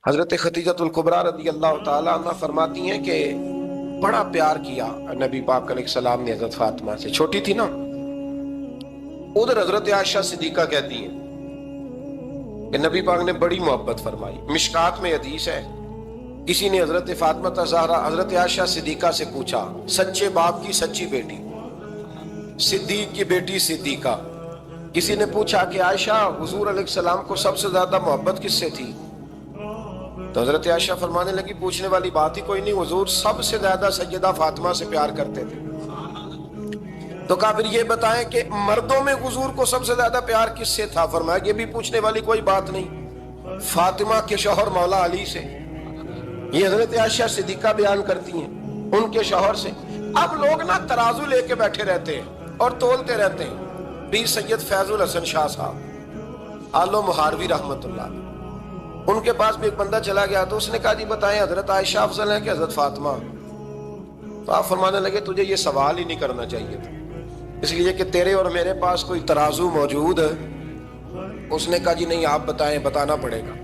حضرت خدیجۃ الکبریٰ رضی اللہ تعالیٰ عنہ فرماتی ہیں کہ بڑا پیار کیا نبی پاک علیہ السلام نے حضرت فاطمہ سے، چھوٹی تھی نا۔ ادھر حضرت عائشہ صدیقہ کہتی ہیں کہ نبی پاک نے بڑی محبت فرمائی۔ مشکات میں حدیث ہے، کسی نے حضرت فاطمہ زہرا حضرت عائشہ صدیقہ سے پوچھا، سچے باپ کی سچی بیٹی، صدیق کی بیٹی صدیقہ، کسی نے پوچھا کہ عائشہ حضور علیہ السلام کو سب سے زیادہ محبت کس سے تھی؟ تو حضرت عائشہ فرمانے لگی پوچھنے والی بات ہی کوئی نہیں، حضور سب سے زیادہ سیدہ فاطمہ سے پیار کرتے تھے۔ تو کہا پھر یہ بتائیں کہ مردوں میں حضور کو سب سے زیادہ پیار کس سے تھا؟ فرمایا یہ بھی پوچھنے والی کوئی بات نہیں، فاطمہ کے شوہر مولا علی سے۔ یہ حضرت عائشہ صدیقہ بیان کرتی ہیں ان کے شوہر سے۔ اب لوگ نا ترازو لے کے بیٹھے رہتے ہیں اور تولتے رہتے ہیں۔ پیر سید فیض الحسن شاہ صاحب آل و مہاروی رحمت اللہ علیہ، ان کے پاس بھی ایک بندہ چلا گیا تو اس نے کہا جی بتائیں حضرت عائشہ افضل ہے کہ حضرت فاطمہ؟ تو آپ فرمانے لگے تجھے یہ سوال ہی نہیں کرنا چاہیے تھا، اس لیے کہ تیرے اور میرے پاس کوئی ترازو موجود ہے۔ اس نے کہا جی نہیں آپ بتائیں، بتانا پڑے گا۔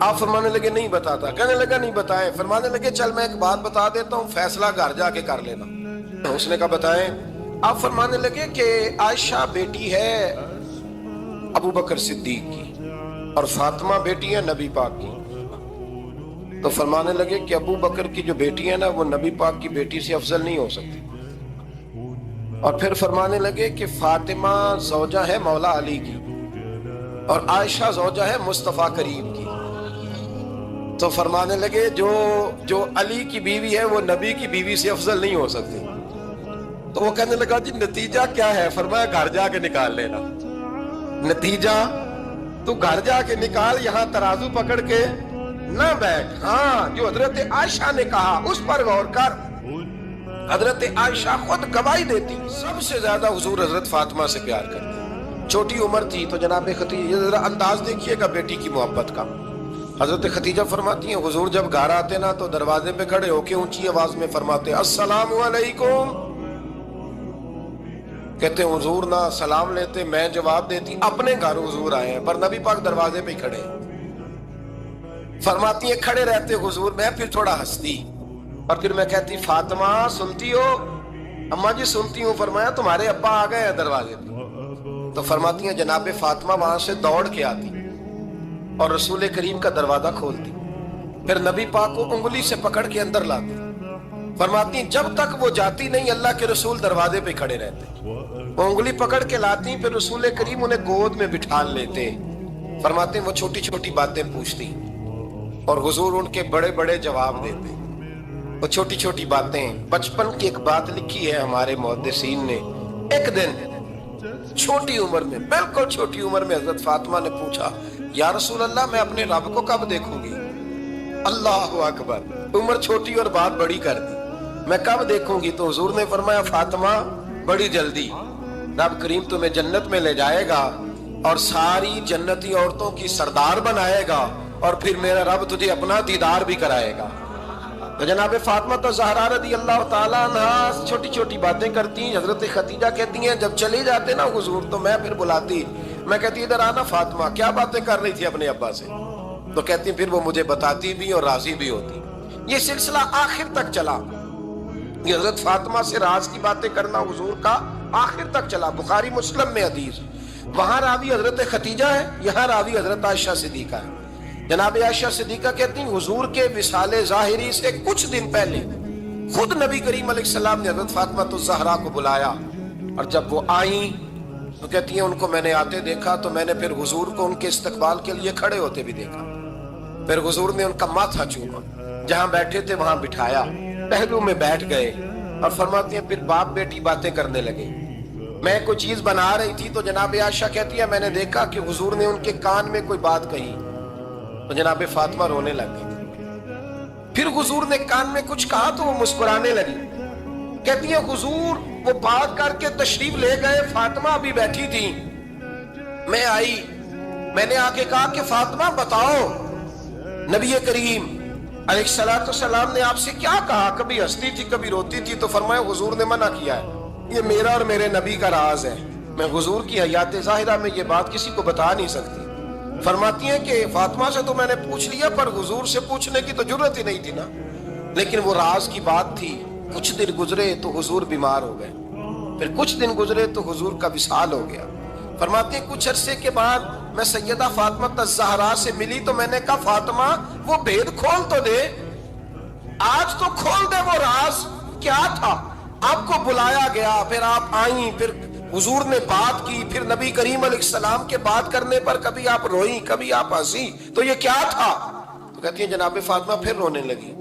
آپ فرمانے لگے نہیں بتاتا، کہنے لگا نہیں بتائیں، فرمانے لگے چل میں ایک بات بتا دیتا ہوں، فیصلہ گھر جا کے کر لینا۔ اس نے کہا بتائیں۔ آپ فرمانے لگے کہ عائشہ بیٹی ہے ابو بکر صدیق کی اور فاطمہ بیٹی ہے نبی پاک کی۔ تو فرمانے لگے کہ ابو بکر کی جو بیٹی ہے نا وہ نبی پاک کی بیٹی سے افضل نہیں ہو سکتی۔ اور پھر فرمانے لگے کہ فاطمہ زوجہ ہے مولا علی کی اور عائشہ زوجہ ہے مصطفیٰ کریم کی۔ تو فرمانے لگے جو علی کی بیوی ہے وہ نبی کی بیوی سے افضل نہیں ہو سکتی۔ تو وہ کہنے لگا جی نتیجہ کیا ہے؟ فرمایا گھر جا کے نکال لینا، نتیجہ تو گھر جا کے نکال، یہاں ترازو پکڑ کے نہ بیٹھ۔ ہاں جو حضرت عائشہ نے کہا اس پر غور کر۔ حضرت عائشہ خود گواہی دیتی سب سے زیادہ حضور حضرت فاطمہ سے پیار کرتی، چھوٹی عمر تھی۔ تو جناب خدیجہ ذرا انداز دیکھیے گا بیٹی کی محبت کا۔ حضرت خدیجہ فرماتی ہیں حضور جب گھر آتے نا تو دروازے پہ کھڑے ہو کے اونچی آواز میں فرماتے السلام علیکم۔ کہتے ہیں حضور نہ سلام لیتے، میں جواب دیتی اپنے گھر حضور آئے ہیں پر نبی پاک دروازے پہ ہی کھڑے ہیں۔ فرماتی ہیں کھڑے رہتے حضور، میں پھر تھوڑا ہنستی اور پھر میں کہتی فاطمہ سنتی ہو؟ اماں جی سنتی ہوں۔ فرمایا تمہارے ابا آ گئے ہیں دروازے پہ۔ تو فرماتی ہیں جناب فاطمہ وہاں سے دوڑ کے آتی اور رسول کریم کا دروازہ کھولتی، پھر نبی پاک کو انگلی سے پکڑ کے اندر لاتی۔ فرماتی ہیں جب تک وہ جاتی نہیں اللہ کے رسول دروازے پہ کھڑے رہتے، وہ انگلی پکڑ کے لاتی، پھر رسول کریم انہیں گود میں بٹھا لیتے۔ فرماتے ہیں وہ چھوٹی چھوٹی باتیں پوچھتی اور حضور ان کے بڑے بڑے جواب دیتے۔ وہ چھوٹی چھوٹی باتیں، بچپن کی ایک بات لکھی ہے ہمارے محدثین نے، ایک دن چھوٹی عمر میں، بالکل چھوٹی عمر میں حضرت فاطمہ نے پوچھا یا رسول اللہ میں اپنے رب کو کب دیکھوں گی؟ اللہ اکبر، عمر چھوٹی اور بات بڑی کر دی، میں کب دیکھوں گی؟ تو حضور نے فرمایا فاطمہ بڑی جلدی، رب کریم تمہیں جنت میں لے جائے گا اور ساری جنتی عورتوں کی سردار بنائے گا اور پھر میرا رب تجھے اپنا دیدار بھی کرائے گا۔ تو جناب فاطمہ زہرا رضی اللہ تعالیٰ عنہ چھوٹی چھوٹی باتیں کرتی ہیں۔ حضرت خدیجہ کہتی ہیں جب چلی جاتے نا حضور تو میں پھر بلاتی، میں کہتی ادھر آنا فاطمہ، کیا باتیں کر رہی تھی اپنے ابا سے؟ تو کہتی پھر وہ مجھے بتاتی بھی اور راضی بھی ہوتی۔ یہ سلسلہ آخر تک چلا، یہ حضرت فاطمہ سے راز کی باتیں کرنا حضور کا آخر تک چلا۔ بخاری مسلم میں حدیث، وہاں راوی حضرت خدیجہ ہے، یہاں راوی حضرت عائشہ صدیقہ ہے۔ جناب عائشہ صدیقہ کہتی ہیں حضور کے وصال ظاہری سے کچھ دن پہلے خود نبی کریم علیہ السلام نے حضرت فاطمہ الزہرا کو بلایا، اور جب وہ آئیں تو کہتی ہیں ان کو میں نے آتے دیکھا تو میں نے پھر حضور کو ان کے استقبال کے لیے کھڑے ہوتے بھی دیکھا، پھر حضور نے ان کا ماتھا چوما، جہاں بیٹھے تھے وہاں بٹھایا، پہلو میں بیٹھ گئے، اور فرماتی ہیں پھر باپ بیٹی باتیں کرنے لگے۔ میں کوئی چیز بنا رہی تھی تو جناب عائشہ کہتی ہے میں نے دیکھا کہ حضور نے ان کے کان میں کوئی بات کہی تو جناب فاطمہ رونے لگ گئی۔ پھر حضور نے کان میں کچھ کہا تو وہ مسکرانے لگی۔ کہتی ہے حضور وہ بات کر کے تشریف لے گئے، فاطمہ ابھی بیٹھی تھی، میں آئی، میں نے آ کے کہا کہ فاطمہ بتاؤ نبی کریم علیہ الصلوۃ والسلام نے آپ سے کیا کہا؟ کبھی ہنستی تھی کبھی روتی تھی۔ تو فرمایا حضور نے منع کیا ہے، یہ میرا اور میرے نبی کا راز ہے، میں حضور کی حیات ظاہرہ میں یہ بات کسی کو بتا نہیں سکتی۔ فرماتی ہیں کہ فاطمہ سے تو میں نے پوچھ لیا پر حضور سے پوچھنے کی تو ضرورت ہی نہیں تھی نا، لیکن وہ راز کی بات تھی۔ کچھ دن گزرے تو حضور بیمار ہو گئے، پھر کچھ دن گزرے تو حضور کا وصال ہو گیا۔ فرماتے ہیں کچھ عرصے کے بعد میں سیدہ فاطمہ الزہرا سے ملی تو میں نے کہا فاطمہ وہ بھید کھول تو دے، آج تو کھول دے وہ راز کیا تھا۔ آپ کو بلایا گیا، پھر آپ آئیں، پھر حضور نے بات کی، پھر نبی کریم علیہ السلام کے بات کرنے پر کبھی آپ روئیں کبھی آپ ہنسی، تو یہ کیا تھا؟ تو کہتی ہیں جناب فاطمہ پھر رونے لگی،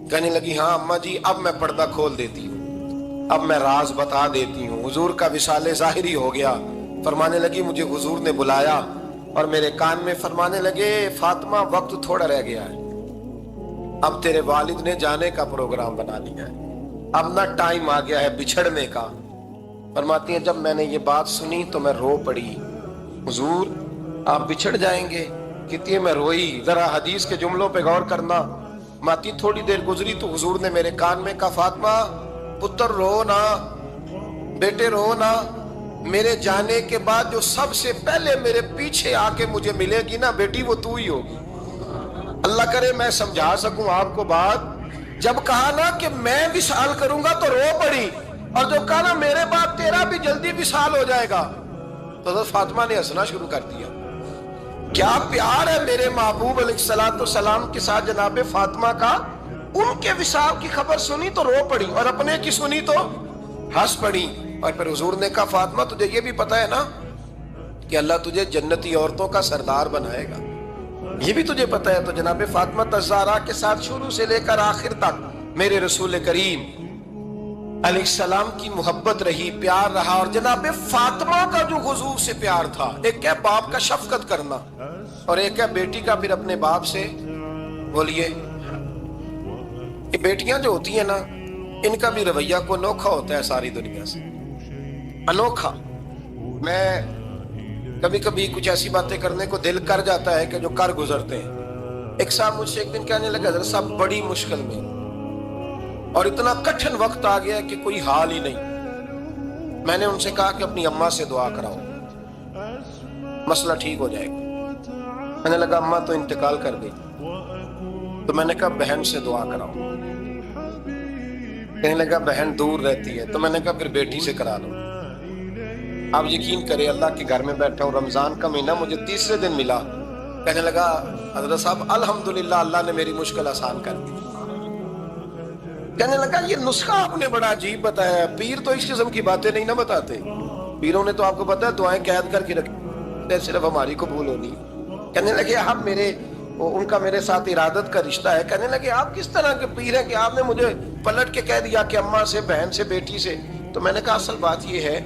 کہنے لگی ہاں اماں جی اب میں پردہ کھول دیتی ہوں، اب میں راز بتا دیتی ہوں۔ حضور کا وصال ظاہری ہو گیا۔ فرمانے لگی مجھے حضور نے بلایا اور میرے کان میں فرمانے لگے فاطمہ وقت تھوڑا رہ گیا ہے، اب تیرے والد نے جانے کا پروگرام بنا لیا ہے، اب نہ ٹائم آ گیا ہے بچھڑنے کا۔ فرماتی ہیں جب میں نے یہ بات سنی تو میں رو پڑی، حضور آپ بچھڑ جائیں گے؟ کہتی ہے میں روئی۔ ذرا حدیث کے جملوں پہ غور کرنا، ماتی تھوڑی دیر گزری تو حضور نے میرے کان میں کہا فاطمہ پتر رو نا، بیٹے رو نا، میرے جانے کے بعد جو سب سے پہلے میرے پیچھے آ کے مجھے ملے گی نا بیٹی وہ تو ہی ہوگی۔ اللہ کرے میں سمجھا سکوں آپ کو بات، جب کہا نا کہ میں وصال کروں گا تو رو پڑی، اور جو کہا نا میرے بعد تیرا بھی جلدی وصال ہو جائے گا تو حضرت فاطمہ نے ہنسنا شروع کر دیا۔ کیا پیار ہے میرے محبوب علیہ السلام کے ساتھ جناب فاطمہ کا۔ ان کے وصال کی خبر سنی تو رو پڑی اور اپنے کی سنی تو ہنس پڑی۔ اور پھر حضور نے کہا فاطمہ تجھے یہ بھی پتا ہے نا کہ اللہ تجھے جنتی عورتوں کا سردار بنائے گا، یہ بھی تجھے پتا ہے؟ تو جناب فاطمہ الزہرا کے ساتھ شروع سے لے کر آخر تک میرے رسول کریم علیہ السلام کی محبت رہی، پیار رہا۔ اور جناب فاطمہ کا جو حضور سے پیار تھا، ایک ہے باپ کا شفقت کرنا اور ایک ہے بیٹی کا پھر اپنے باپ سے، بولیے یہ بیٹیاں جو ہوتی ہیں نا ان کا بھی رویہ کو انوکھا ہوتا ہے ساری دنیا سے، انوکھا۔ میں کبھی کبھی کچھ ایسی باتیں کرنے کو دل کر جاتا ہے کہ جو کر گزرتے ہیں۔ ایک صاحب مجھ سے ایک دن کہنے لگا حضرت صاحب بڑی مشکل میں اور اتنا کٹھن وقت آ گیا کہ کوئی حال ہی نہیں۔ میں نے ان سے کہا کہ اپنی اماں سے دعا کراؤ، مسئلہ ٹھیک ہو جائے گا۔ میں نے لگا اماں تو انتقال کر گئی، تو میں نے کہا بہن سے دعا کراؤ۔ کہنے لگا بہن دور رہتی ہے، تو میں نے کہا پھر بیٹی سے کرا لو۔ آپ یقین کریں اللہ کے گھر میں بیٹھا ہوں، رمضان کا مہینہ مجھے تیسرے دن ملا، کہنے لگا حضرت صاحب الحمدللہ اللہ نے میری مشکل آسان کر دی۔ کہنے لگا یہ نسخہ آپ نے بڑا عجیب بتایا، پیر تو اس قسم کی باتیں نہیں نہ بتاتے، پیروں نے تو آپ کو پتا ہے دعائیں قید کر کے رکھی، صرف ہماری قبول ہونی۔ کہنے لگے آپ میرے ان کا میرے ساتھ ارادت کا رشتہ ہے۔ کہنے لگے آپ کس طرح کے پیر ہیں کہ آپ نے مجھے پلٹ کے کہہ دیا کہ اماں سے، بہن سے، بیٹی سے؟ تو میں نے کہا اصل بات یہ ہے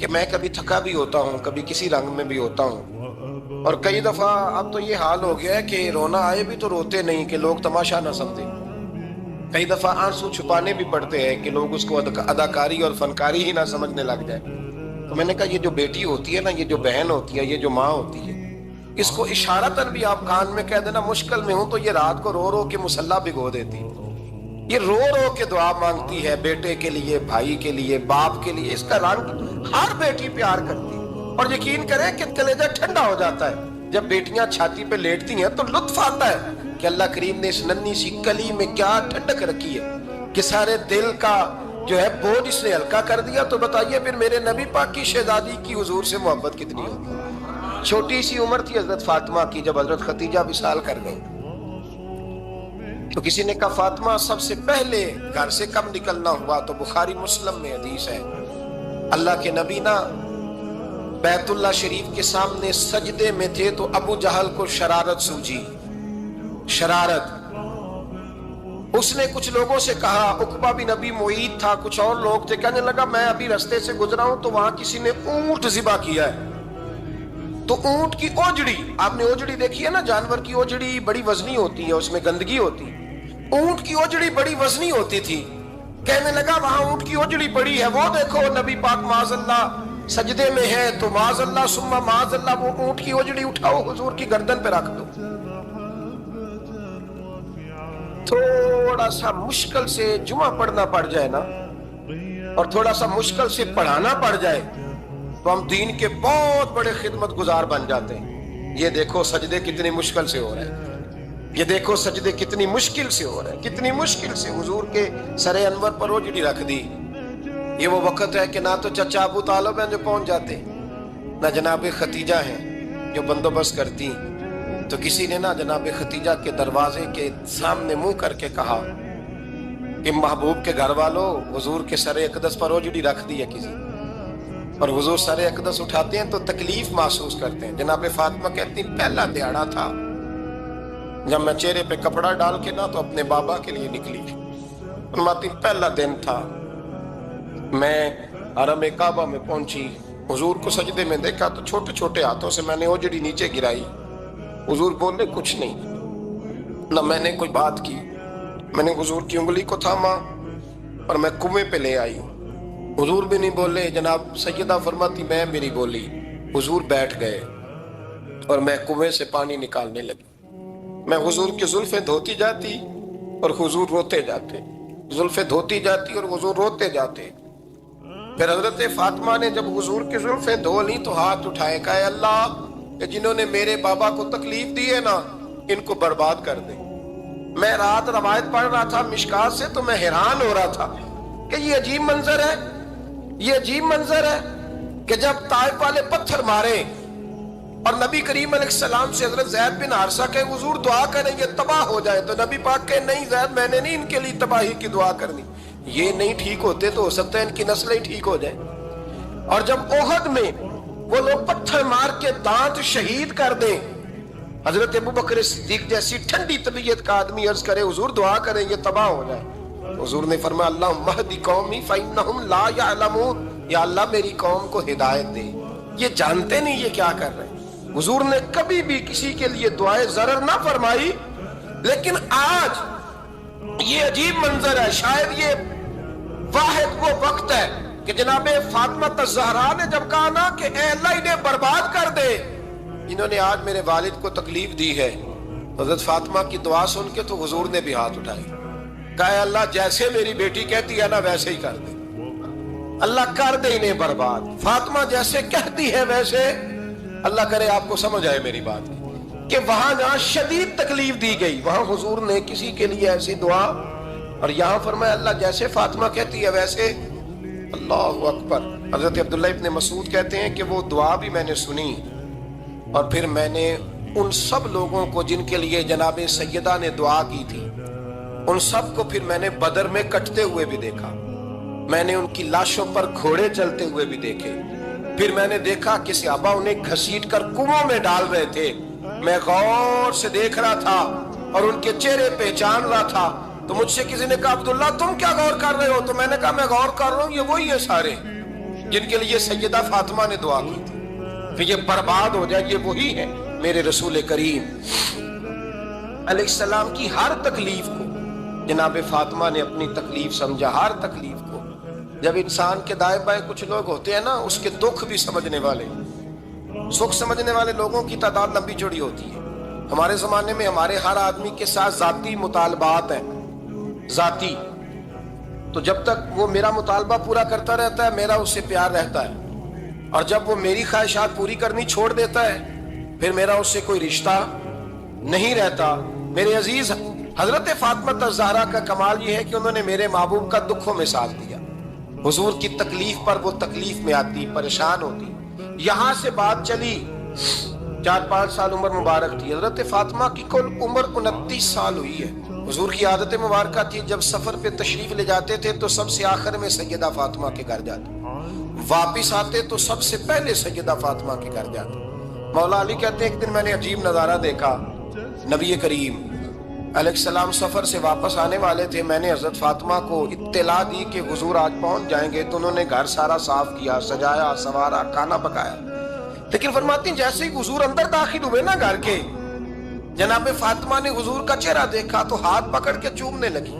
کہ میں کبھی تھکا بھی ہوتا ہوں، کبھی کسی رنگ میں بھی ہوتا ہوں، اور کئی دفعہ اب تو یہ حال ہو گیا ہے کہ رونا آئے بھی تو روتے نہیں کہ لوگ تماشا نہ سمجھیں، کئی دفعہ آنسو چھپانے بھی پڑتے ہیں کہ لوگ اس کو اداکاری اور فنکاری ہی نہ سمجھنے لگ جائے۔ تو میں نے کہا یہ جو بیٹی ہوتی ہے نا، یہ جو بہن ہوتی ہے، یہ جو ماں ہوتی ہے، اس کو اشارتاً بھی آپ کان میں کہہ دینا مشکل میں ہوں تو یہ رات کو رو رو کے مصلی بھگو دیتی، یہ رو رو کے دعا مانگتی ہے بیٹے کے لیے، بھائی کے لیے، باپ کے لیے۔ اس کا رنگ ہر بیٹی پیار کرتی ہے، اور یقین کریں کہ کلیجہ ٹھنڈا ہو جاتا ہے جب بیٹیاں چھاتی پہ لیٹتی ہیں تو لطف آتا ہے کہ اللہ کریم نے اس ننھی سی کلی میں کیا ٹھنڈک رکھی ہے کہ سارے دل کا جو ہے بوجھ اس نے ہلکا کر دیا۔ تو بتائیے پھر میرے نبی پاک کی شہزادی کی حضور سے محبت کتنی ہوگی۔ چھوٹی سی عمر تھی حضرت فاطمہ کی جب حضرت خدیجہ وصال کر گئی، تو کسی نے کہا فاطمہ سب سے پہلے گھر سے کب نکلنا ہوا؟ تو بخاری مسلم میں حدیث ہے، اللہ کے نبی نا بیت اللہ شریف کے سامنے سجدے میں تھے تو ابو جہل کو شرارت سوجی، شرارت۔ اس نے کچھ لوگوں سے کہا، عقبہ بن ابی معیط تھا، کچھ اور لوگ تھے، کہنے لگا میں ابھی رستے سے گزرا ہوں تو وہاں کسی نے اونٹ ذبح کیا ہے، تو اونٹ کی اوجڑی، آپ نے اوجڑی دیکھی ہے نا، جانور کی اوجڑی بڑی وزنی ہوتی ہے، اس میں گندگی ہوتی ہے، اونٹ کی اوجڑی بڑی وزنی ہوتی تھی۔ کہنے لگا وہاں اونٹ کی اوجڑی پڑی ہے، وہ دیکھو نبی پاک معاذ اللہ سجدے میں ہے، تو معاذ اللہ ثم معاذ اللہ وہ اونٹ کی اوجڑی اٹھاؤ حضور کی گردن پہ رکھ دو۔ تھوڑا سا مشکل سے جمعہ پڑھنا پڑ جائے نا، اور تھوڑا سا مشکل سے پڑھانا پڑ جائے تو ہم دین کے بہت بڑے خدمت گزار بن جاتے ہیں۔ یہ دیکھو سجدے کتنی مشکل سے ہو رہے ہیں، یہ دیکھو سجدے کتنی مشکل سے ہو رہے ہیں، کتنی مشکل سے حضور کے سر انور پر اوجڑی رکھ دی۔ یہ وہ وقت ہے کہ نہ تو چچا ابو طالب ہیں جو پہنچ جاتے، نہ جناب ختیجہ ہیں جو بندوبست کرتی، تو کسی نے نہ جناب ختیجہ کے دروازے کے سامنے منہ کر کے کہا کہ محبوب کے گھر والوں، حضور کے سر اقدس پر اوجڑی رکھ دی ہے کسی، اور حضور سر اقدس اٹھاتے ہیں تو تکلیف محسوس کرتے ہیں۔ جناب فاطمہ کہتی پہلا دیہڑا تھا جب میں چہرے پہ کپڑا ڈال کے نہ تو اپنے بابا کے لیے نکلی، فرماتی پہلا دن تھا، میں حرم کعبہ میں پہنچی، حضور کو سجدے میں دیکھا تو چھوٹے چھوٹے ہاتھوں سے میں نے اوجڑی نیچے گرائی، حضور بولے کچھ نہیں، نہ میں نے کوئی بات کی، میں نے حضور کی انگلی کو تھاما اور میں کنویں پہ لے آئی، حضور بھی نہیں بولے، جناب سیدہ فرماتی میں میری بولی، حضور بیٹھ گئے اور میں کنویں سے پانی نکالنے لگی، میں حضور کی زلفیں دھوتی جاتی اور حضور روتے جاتے، زلفیں دھوتی جاتی اور حضور روتے جاتے۔ پھر حضرت فاطمہ نے جب حضور کی زلفیں دھو لی تو ہاتھ اٹھائے، کہا اے اللہ کہ جنہوں نے میرے بابا کو تکلیف دی ہے نا ان کو برباد کر دے۔ میں رات روایت پڑھ رہا تھا مشکات سے تو میں حیران ہو رہا تھا کہ یہ عجیب منظر ہے، یہ عجیب منظر ہے کہ جب طائف والے پتھر مارے اور نبی کریم علیہ السلام سے حضرت زید بن حارثہ کہ حضور دعا کریں یہ تباہ ہو جائے، تو نبی پاک کہ نہیں زید میں نے نہیں ان کے لیے تباہی کی دعا کرنی، یہ نہیں ٹھیک ہوتے تو ہو سکتا ہے ان کی نسلیں ٹھیک ہو جائیں۔ اور جب احد میں وہ لوگ پتھر مار کے دانت شہید کر دیں، حضرت ابوبکر صدیق جیسی ٹھنڈی طبیعت کا آدمی عرض کرے حضور دعا کریں یہ تباہ ہو جائے، حضور نے فرمایا اللہم اہدی قومی فإنہم لا یعلمون، یا اللہ میری قوم کو ہدایت دے، یہ جانتے نہیں یہ کیا کر رہے ہیں۔ حضور نے کبھی بھی کسی کے لیے دعائے ضرر نہ فرمائی، لیکن آج یہ عجیب منظر ہے، شاید یہ واحد وہ وقت ہے کہ جناب فاطمہ الزہرا نے جب کہا نا کہ اے اللہ انہیں برباد کر دے انہوں نے آج میرے والد کو تکلیف دی ہے، حضرت فاطمہ کی دعا سن کے تو حضور نے بھی ہاتھ اٹھائی، کہا اے اللہ جیسے میری بیٹی کہتی ہے نا ویسے ہی کر دے، اللہ کر دے انہیں برباد، فاطمہ جیسے کہتی ہے ویسے، اللہ کرے آپ کو سمجھ آئے میری بات کہ وہاں جہاں شدید تکلیف دی گئی وہاں حضور نے کسی کے لیے ایسی دعا، اور یہاں فرمایا اللہ جیسے فاطمہ کہتی ہے ویسے، اللہ اکبر۔ حضرت عبداللہ ابن مسعود کہتے ہیں کہ وہ دعا بھی میں نے سنی اور پھر میں نے ان سب لوگوں کو جن کے لیے جناب سیدہ نے دعا کی تھی ان سب کو پھر میں نے بدر میں کٹتے ہوئے بھی دیکھا، میں نے ان کی لاشوں پر گھوڑے چلتے ہوئے بھی دیکھے، پھر میں نے دیکھا کہ صحابہ انہیں گھسیٹ کر کنووں میں ڈال رہے تھے، میں غور سے دیکھ رہا تھا اور ان کے چہرے پہچان رہا تھا، تو مجھ سے کسی نے کہا عبداللہ تم کیا غور کر رہے ہو؟ تو میں نے کہا میں غور کر رہا ہوں یہ وہی ہیں سارے جن کے لیے سیدہ فاطمہ نے دعا کی تھی کہ یہ برباد ہو جائے، یہ وہی ہے میرے رسول کریم علیہ السلام کی ہر تکلیف کو جناب فاطمہ نے اپنی تکلیف سمجھا، ہر تکلیف کو۔ جب انسان کے دائیں بائیں کچھ لوگ ہوتے ہیں نا اس کے دکھ بھی سمجھنے والے، سکھ سمجھنے والے لوگوں کی تعداد لمبی چوڑی ہوتی ہے۔ ہمارے زمانے میں ہمارے ہر آدمی کے ساتھ ذاتی مطالبات ہیں، ذاتی، تو جب تک وہ میرا مطالبہ پورا کرتا رہتا ہے میرا اس سے پیار رہتا ہے، اور جب وہ میری خواہشات پوری کرنی چھوڑ دیتا ہے پھر میرا اس سے کوئی رشتہ نہیں رہتا۔ میرے عزیز حضرت فاطمہ الزہرا کا کمال یہ ہے کہ انہوں نے میرے محبوب کا دکھوں میں ساتھ دیا، حضور کی تکلیف پر وہ تکلیف میں آتی، پریشان ہوتی۔ یہاں سے بات چلی 4-5 سال عمر مبارک تھی، حضرت فاطمہ کی کل عمر 29 سال ہوئی ہے۔ حضور کی عادت مبارکہ تھی جب سفر پہ تشریف لے جاتے تھے تو سب سے آخر میں سیدہ فاطمہ کے گھر جاتے، واپس آتے تو سب سے پہلے سیدہ فاطمہ کے گھر جاتے۔ مولا علی کہتے ہیں ایک دن میں نے عجیب نظارہ دیکھا، نبی کریم علیہ السلام سفر سے واپس آنے والے تھے، میں نے حضرت فاطمہ کو اطلاع دی کہ حضور آج پہنچ جائیں گے، تو انہوں نے گھر سارا صاف کیا، سجایا، سنوارا، کھانا پکایا، لیکن فرماتی ہیں جیسے ہی حضور اندر داخل ہوئے نا گھر کے، جناب فاطمہ نے حضور کا چہرہ دیکھا تو ہاتھ پکڑ کے چومنے لگی،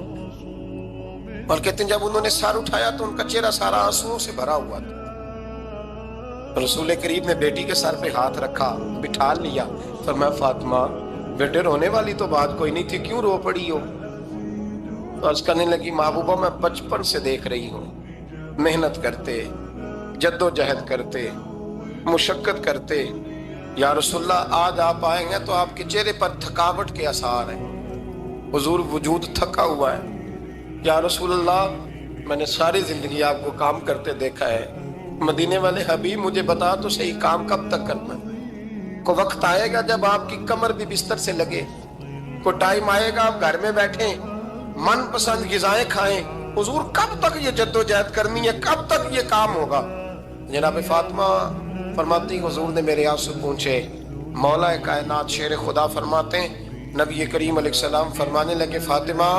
اور کہتے ہیں جب انہوں نے سر اٹھایا تو ان کا چہرہ سارا آنسوؤں سے بھرا ہوا تھا۔ رسول کریم نے بیٹی کے سر پہ ہاتھ رکھا، بٹھا لیا، فرمایا فاطمہ بیٹے رونے والی تو بات کوئی نہیں تھی، کیوں رو پڑی ہو؟ تو عرض کرنے لگی محبوبہ میں بچپن سے دیکھ رہی ہوں محنت کرتے، جد و جہد کرتے، مشقت کرتے، یا رسول اللہ آج آپ آئے ہیں تو آپ کے چہرے پر تھکاوٹ کے آثار ہیں، حضور وجود تھکا ہوا ہے۔ یا رسول اللہ میں نے ساری زندگی آپ کو کام کرتے دیکھا ہے، مدینے والے حبیب مجھے بتا تو صحیح کام کب تک کرنا ہے؟ کو وقت آئے گا جب آپ کی کمر بھی بستر سے لگے، کو ٹائم آئے گا آپ گھر میں بیٹھیں من پسند غذائیں کھائیں، حضور کب تک یہ جد و جہد کرنی ہے، کب تک یہ کام ہوگا؟ جناب فاطمہ فرماتی حضور نے میرے آپ سے پوچھے، مولا کائنات شیر خدا فرماتے ہیں نبی کریم علیہ السلام فرمانے لگے فاطمہ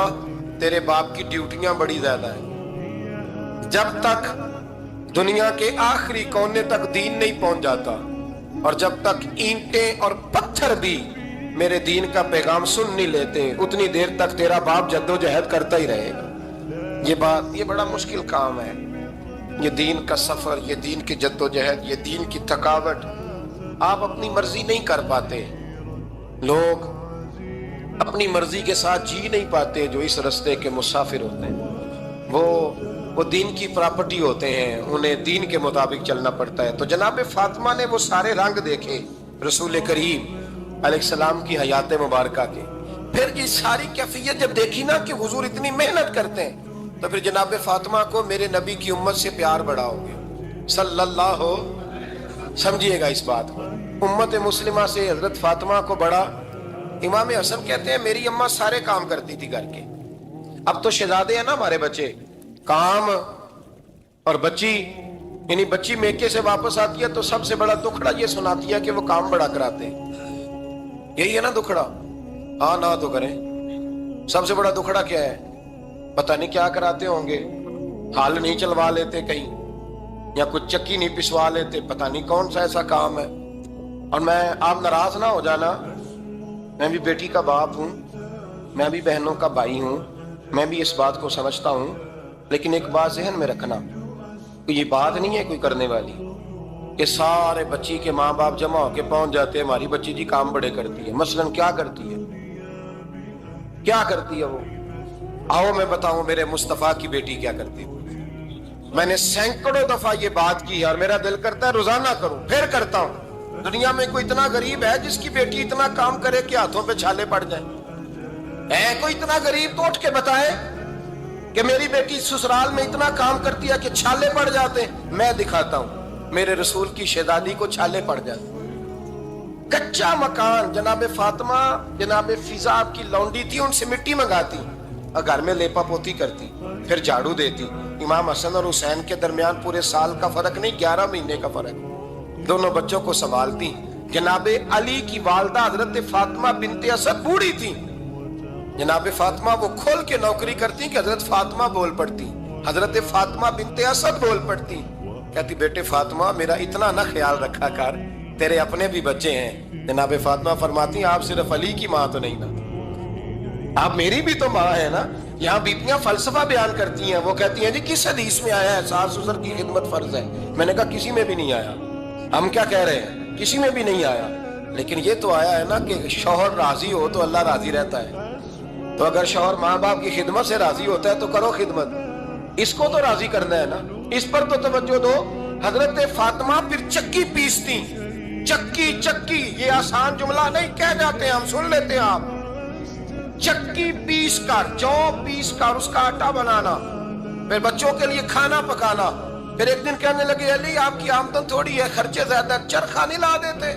تیرے باپ کی ڈیوٹیاں بڑی زیادہ ہیں، جب تک دنیا کے آخری کونے تک دین نہیں پہنچ جاتا اور جب تک اینٹیں اور پتھر بھی میرے دین کا پیغام سن نہیں لیتے اتنی دیر تک تیرا باپ جد و جہد کرتا ہی رہے گا۔ یہ بڑا مشکل کام ہے، یہ دین کا سفر، یہ دین کی جد و جہد، یہ دین کی تھکاوٹ آپ اپنی مرضی نہیں کر پاتے۔ لوگ اپنی مرضی کے ساتھ جی نہیں پاتے جو اس رستے کے مسافر ہوتے ہیں، وہ دین کی پراپرٹی ہوتے ہیں، انہیں دین کے مطابق چلنا پڑتا ہے۔ تو جناب فاطمہ نے وہ سارے رنگ دیکھے رسول کریم علیہ السلام کی حیات مبارکہ کے، پھر یہ ساری کیفیت جب دیکھی نا کہ حضور اتنی محنت کرتے ہیں تو پھر جناب فاطمہ کو میرے نبی کی امت سے پیار بڑا ہو گیا صلی اللہ ہو۔ سمجھیے گا اس بات کو، امت مسلمہ سے حضرت فاطمہ کو بڑا۔ امام حسن کہتے ہیں میری اماں سارے کام کرتی تھی گھر کے، اب تو شہزادے ہیں نا ہمارے بچے، کام اور بچی، یعنی بچی میکے سے واپس آتی ہے تو سب سے بڑا دکھڑا یہ سناتی ہے کہ وہ کام بڑا کراتے ہیں۔ یہی ہے نا دکھڑا؟ ہاں نہ تو کریں، سب سے بڑا دکھڑا کیا ہے؟ پتہ نہیں کیا کراتے ہوں گے، ہال نہیں چلوا لیتے کہیں یا کچھ چکی نہیں پسوا لیتے، پتہ نہیں کون سا ایسا کام ہے۔ اور آپ ناراض نہ ہو جانا، میں بھی بیٹی کا باپ ہوں، میں بھی بہنوں کا بھائی ہوں، میں بھی اس بات کو سمجھتا ہوں، لیکن ایک بات ذہن میں رکھنا، یہ بات نہیں ہے کوئی کرنے والی کہ سارے بچی کے ماں باپ جمع ہو کے پہنچ جاتے ہیں ہماری بچی جی کام بڑے کرتی ہے۔ مثلاً کیا کرتی ہے؟ کیا کرتی ہے وہ؟ آؤ میں بتاؤں میرے مصطفیٰ کی بیٹی کیا کرتی ہے۔ میں نے سینکڑوں دفعہ یہ بات کی اور میرا دل کرتا ہے روزانہ کروں، پھر کرتا ہوں۔ دنیا میں کوئی اتنا غریب ہے جس کی بیٹی اتنا کام کرے کہ ہاتھوں پہ چھالے پڑ جائیں؟ ہے کوئی اتنا غریب تو اٹھ کے بتائے کہ میری بیٹی سسرال میں اتنا کام کرتی ہے کہ چھالے پڑ جاتے ہیں؟ میں دکھاتا ہوں، میرے رسول کی شہزادی کو چھالے پڑ جاتے۔ کچا مکان، جناب فاطمہ جناب فضا آپ کی لونڈی تھی، ان سے مٹی منگاتی اور گھر میں لیپا پوتی کرتی، پھر جھاڑو دیتی۔ امام حسن اور حسین کے درمیان پورے سال کا فرق نہیں، 11 مہینے کا فرق، دونوں بچوں کو سنبھالتی۔ جناب علی کی والدہ حضرت فاطمہ بنت اسد بوڑھی تھی، جناب فاطمہ وہ کھول کے نوکری کرتی کہ حضرت فاطمہ بول پڑتی، حضرت فاطمہ بنت اسد بول پڑتی، کہتی بیٹے فاطمہ میرا اتنا نہ خیال رکھا کر، تیرے اپنے بھی بچے ہیں۔ جناب فاطمہ فرماتی آپ صرف علی کی ماں تو نہیں نا، آپ میری بھی تو ماں ہے نا۔ یہاں بیٹیاں فلسفہ بیان کرتی ہیں، وہ کہتی ہیں جی کس حدیث میں آیا ہے ساس سسر کی خدمت فرض ہے؟ میں نے کہا کسی میں بھی نہیں آیا۔ ہم کیا کہہ رہے ہیں؟ کسی میں بھی نہیں آیا، لیکن یہ تو آیا ہے نا کہ شوہر راضی ہو تو اللہ راضی رہتا ہے۔ تو اگر شوہر ماں باپ کی خدمت سے راضی ہوتا ہے تو کرو خدمت، اس کو تو راضی کرنا ہے نا، اس پر تو توجہ دو۔ حضرت فاطمہ پھر چکی پیستی، چکی چکی، یہ آسان جملہ نہیں، کہہ جاتے ہیں ہم، سن لیتے ہیں آپ۔ چکی پیس کر، جو پیس کر اس کا آٹا بنانا، پھر بچوں کے لیے کھانا پکانا۔ پھر ایک دن کہنے لگے علی آپ کی آمدن تھوڑی ہے، خرچے زیادہ، چرخہ نہیں لا دیتے؟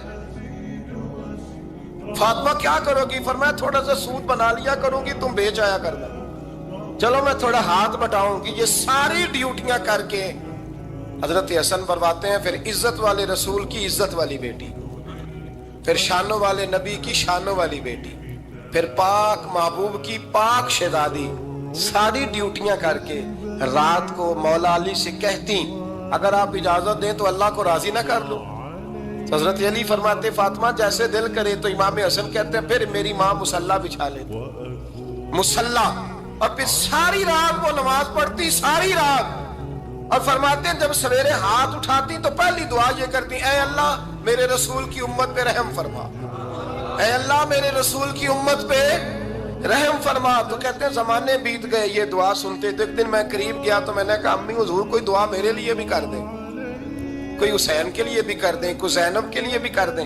فاطمہ کیا کرو گی؟ فرمایا تھوڑا سا سود بنا لیا کروں گی، تم بیچ آیا کرنا۔ چلو میں تھوڑا ہاتھ بٹاؤں گی۔ یہ ساری ڈیوٹیاں کر کے حضرت حسن فرماتے ہیں پھر عزت والے رسول کی عزت والی بیٹی، پھر شانوں والے نبی کی شانوں والی بیٹی، پھر پاک محبوب کی پاک شہزادی، ساری ڈیوٹیاں کر کے رات کو مولا علی سے کہتی اگر آپ اجازت دیں تو اللہ کو راضی نہ کر لو؟ حضرت علی فرماتے فاطمہ جیسے دل کرے۔ تو امام حسن کہتے ہیں پھر میری ماں مصلی بچھا لیتی، مصلی، اور پھر ساری رات وہ نماز پڑھتی، ساری رات۔ اور فرماتے ہیں جب سویرے ہاتھ اٹھاتی تو پہلی دعا یہ کرتی اے اللہ میرے رسول کی امت پہ رحم فرما، اے اللہ میرے رسول کی امت پہ رحم فرما۔ تو کہتے ہیں زمانے بیت گئے یہ دعا سنتے، تو ایک دن میں قریب گیا تو میں نے کہا امی حضور کوئی دعا میرے لیے بھی کر دیں، کوئی حسین کے لیے بھی کر دیں، کوئی زینب کے لیے بھی کر دیں۔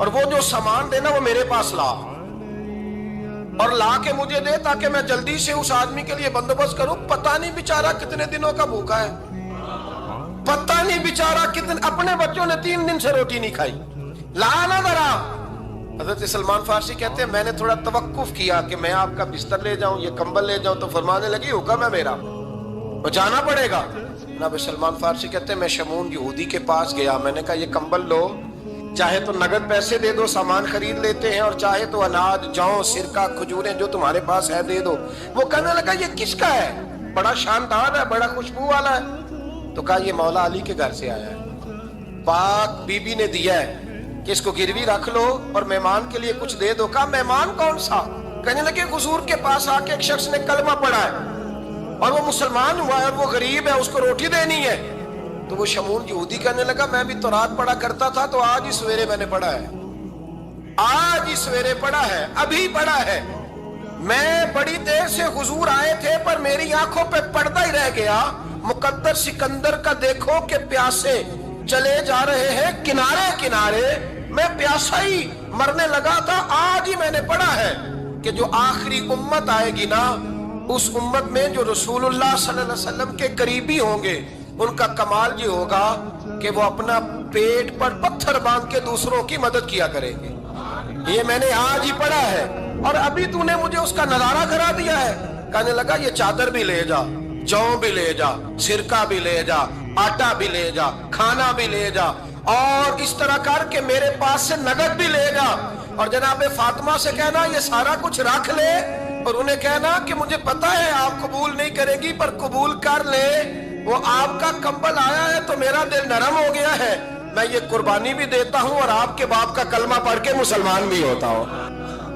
اور وہ جو سامان دینا وہ میرے پاس لا، اور لا کے مجھے دے تاکہ میں جلدی سے اس آدمی کے لیے بندوبست کروں۔ پتہ نہیں بیچارہ کتنے دنوں کا بھوکا ہے، پتہ نہیں بیچارہ کتنے، اپنے بچوں نے 3 دن سے روٹی نہیں کھائی، لا نہ ذرا۔ حضرت سلمان فارسی کہتے ہیں میں نے تھوڑا توقف کیا کہ میں آپ کا بستر لے جاؤں، یہ کمبل لے جاؤں، تو فرمانے لگی حکم ہے میرا، وہ جانا پڑے گا۔ جناب سلمان فارسی کہتے ہیں میں شمون یہودی کے پاس گیا، میں نے کہا یہ کمبل لو، چاہے تو نقد پیسے دے دو، سامان خرید لیتے ہیں، اور چاہے تو اناج، جوں، سرکہ، کھجوریں جو تمہارے پاس ہے دے دو۔ وہ کہنے لگا یہ کس کا ہے؟ بڑا شاندار ہے، بڑا خوشبو والا ہے۔ تو کہا یہ مولا علی کے گھر سے آیا ہے، پاک بی بی نے دیا ہے کہ اس کو گروی رکھ لو اور مہمان کے لیے کچھ دے دو۔ کہا مہمان کون سا؟ کہنے لگے حضور کے پاس آ کے ایک شخص نے کلمہ پڑھا ہے اور وہ مسلمان ہوا ہے اور وہ غریب ہے، اس کو روٹی دینی ہے۔ تو وہ شمون یہودی کہنے لگا میں بھی تورات پڑھا کرتا تھا، تو آج ہی سویرے میں نے پڑھا ہے، آج ہی سویرے پڑھا ہے، ابھی پڑھا ہے۔ میں بڑی دیر سے حضور آئے تھے پر میری آنکھوں پہ پردہ ہی رہ گیا، مقدر سکندر کا دیکھو کہ پیاسے چلے جا رہے ہیں کنارے کنارے، میں پیاسا ہی مرنے لگا تھا، آج ہی میں نے پڑھا ہے کہ جو آخری امت آئے گی نا، اس امت میں جو رسول اللہ صلی اللہ علیہ وسلم کے قریبی ہوں گے، ان کا کمال یہ ہوگا کہ وہ اپنا پیٹ پر پتھر باندھ کے دوسروں کی مدد کیا کریں گے۔ یہ میں نے آج ہی پڑھا ہے اور ابھی تو نے مجھے اس کا نظارہ کرا دیا ہے۔ کہنے لگا یہ چادر بھی لے جا، جوں بھی لے جا، سرکہ بھی لے جا، آٹا بھی لے جا، کھانا بھی لے جا، اور اس طرح کر کے میرے پاس سے نقد بھی لے جا، اور جناب فاطمہ سے کہنا یہ سارا کچھ رکھ لے، اور انہیں کہنا کہ مجھے پتا ہے آپ قبول نہیں کرے گی پر قبول کر لے، وہ آپ کا کمبل آیا ہے تو میرا دل نرم ہو گیا ہے، میں یہ قربانی بھی دیتا ہوں اور آپ کے باپ کا کلمہ پڑھ کے مسلمان بھی ہوتا ہوں۔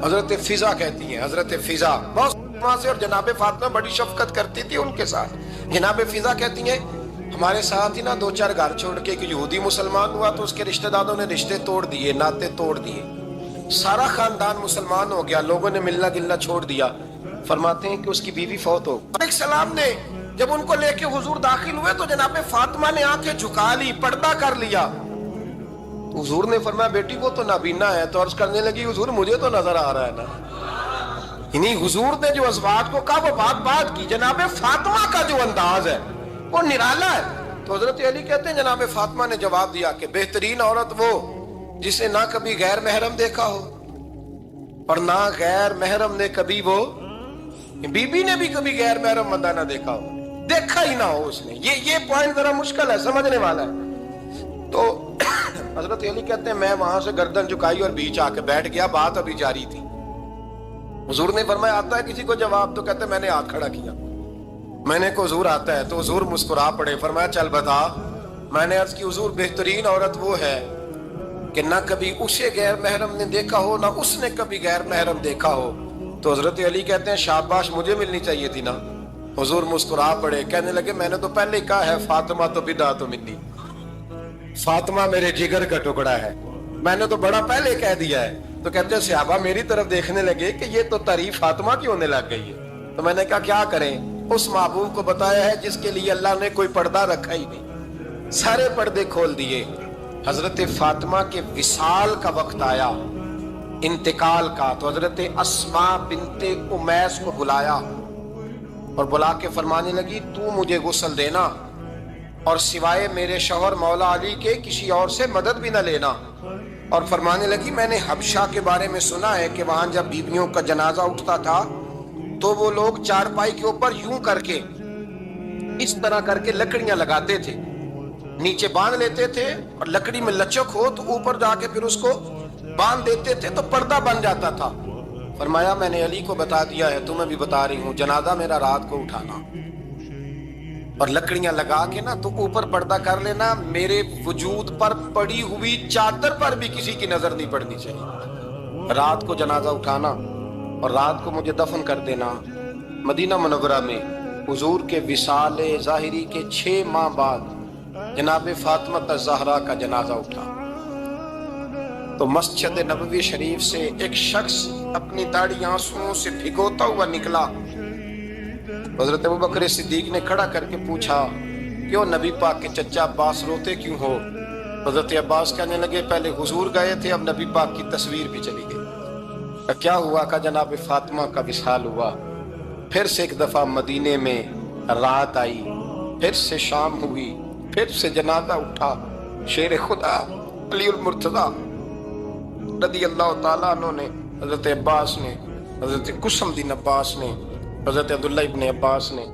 حضرت فضا کہتی ہیں، حضرت فضا بہت سے، اور جناب فاطمہ بڑی شفقت کرتی تھی ان کے ساتھ۔ جناب فضا کہتی ہیں ہمارے ساتھ ہی نا 2-4 گھر چھوڑ کے ایک یہودی مسلمان ہوا تو اس کے رشتہ داروں نے رشتے توڑ دیے، ناطے توڑ دیے، سارا خاندان مسلمان ہو گیا، لوگوں نے ملنا گلنا چھوڑ دیا۔ فرماتے ہیں کہ اس کی بیوی فوت ہو، علیہ السلام نے جب ان کو لے کے حضور داخل ہوئے تو جناب فاطمہ نے آنکھیں جھکا لی، پردہ کر لیا۔ تو حضور نے فرمایا بیٹی وہ تو نابینا ہے، تو عرض کرنے لگی حضور مجھے تو نظر آ رہا ہے نا۔ یعنی حضور نے جو ازواج کو کہا وہ بات کی، جناب فاطمہ کا جو انداز ہے وہ نرالا ہے۔ تو حضرت علی کہتے ہیں جناب فاطمہ نے جواب دیا کہ بہترین عورت وہ جسے نہ کبھی غیر محرم دیکھا ہو اور نہ غیر محرم نے کبھی، وہ بی بی نے بھی کبھی غیر محرم بندہ نہ دیکھا ہو، دیکھا ہی نہ ہو اس نے۔ یہ پوائنٹ ذرا مشکل ہے، سمجھنے والا ہے۔ تو حضرت علی کہتے ہیں میں وہاں سے گردن جھکائی اور بیچ آ کے بیٹھ گیا، بات ابھی جاری تھی۔ حضور نے فرمایا آتا ہے کسی کو جواب؟ تو کہتے ہیں میں نے ہاتھ کھڑا کیا، میں نے کو حضور آتا ہے، تو حضور مسکرا پڑے، فرمایا چل بتا۔ میں نے عرض کی حضور بہترین عورت وہ ہے کہ نہ کبھی اسے غیر محرم نے دیکھا ہو نہ اس نے کبھی غیر محرم دیکھا ہو۔ تو حضرت علی کہتے ہیں شاباش مجھے ملنی چاہیے تھی نا۔ حضور مسکرا پڑے، کہنے لگے میں نے تو پہلے ہی کہا ہے فاطمہ تو بدعت منی، فاطمہ میرے جگر کا ٹکڑا ہے، میں نے تو بڑا پہلے کہہ دیا ہے۔ تو کہتے ہیں صحابہ میری طرف دیکھنے لگے کہ یہ تو تعریف فاطمہ کی ہونے لگ گئی ہے۔ تو میں نے کہا کیا کریں، اس محبوب کو بتایا ہے جس کے لیے اللہ نے کوئی پردہ رکھا ہی نہیں، سارے پردے کھول دیے۔ حضرت فاطمہ کے وصال کا وقت آیا، انتقال کا، تو حضرت اسماء بنت امیس کو بلایا اور بلا کے فرمانے لگی تو مجھے غسل دینا اور سوائے میرے شوہر مولا علی کے کسی اور سے مدد بھی نہ لینا۔ اور فرمانے لگی میں نے حبشہ کے بارے میں سنا ہے کہ وہاں جب بیویوں کا جنازہ اٹھتا تھا تو وہ لوگ چارپائی کے اوپر یوں کر کے اس طرح کر کے لکڑیاں لگاتے تھے، نیچے باندھ لیتے تھے اور لکڑی میں لچک ہو تو اوپر جا کے پھر اس کو باندھ دیتے تھے تو پردہ بن جاتا تھا۔ فرمایا میں نے علی کو بتا دیا ہے، تمہیں بھی بتا رہی ہوں، جنازہ میرا رات کو اٹھانا اور لکڑیاں لگا کے نا تو اوپر پردہ کر لینا، میرے وجود پر پڑی ہوئی چادر پر بھی کسی کی نظر نہیں پڑنی چاہیے۔ رات کو جنازہ اٹھانا اور رات کو مجھے دفن کر دینا۔ مدینہ منورہ میں حضور کے وصال ظاہری کے 6 ماہ بعد جناب فاطمہ الزہرا کا جنازہ اٹھا تو مسجد نبوی شریف سے ایک شخص اپنی داڑھی آنسوؤں سے بھگوتا ہوا نکلا۔ حضرت ابوبکر صدیق نے کھڑا کر کے پوچھا کیوں نبی پاک کے چچا عباس روتے کیوں ہو؟ حضرت عباس کہنے لگے پہلے حضور گئے تھے، اب نبی پاک کی تصویر بھی چلی گئی۔ کیا ہوا؟ کہ جناب فاطمہ کا وصال ہوا، پھر سے ایک دفعہ مدینے میں رات آئی، پھر سے شام ہوئی، پھر سے جنازہ اٹھا۔ شیر خدا علی المرتضیٰ رضی اللہ تعالیٰ عنہ نے، حضرت عباس نے، حضرت قسم الدین عباس نے، حضرت عبداللہ ابن عباس نے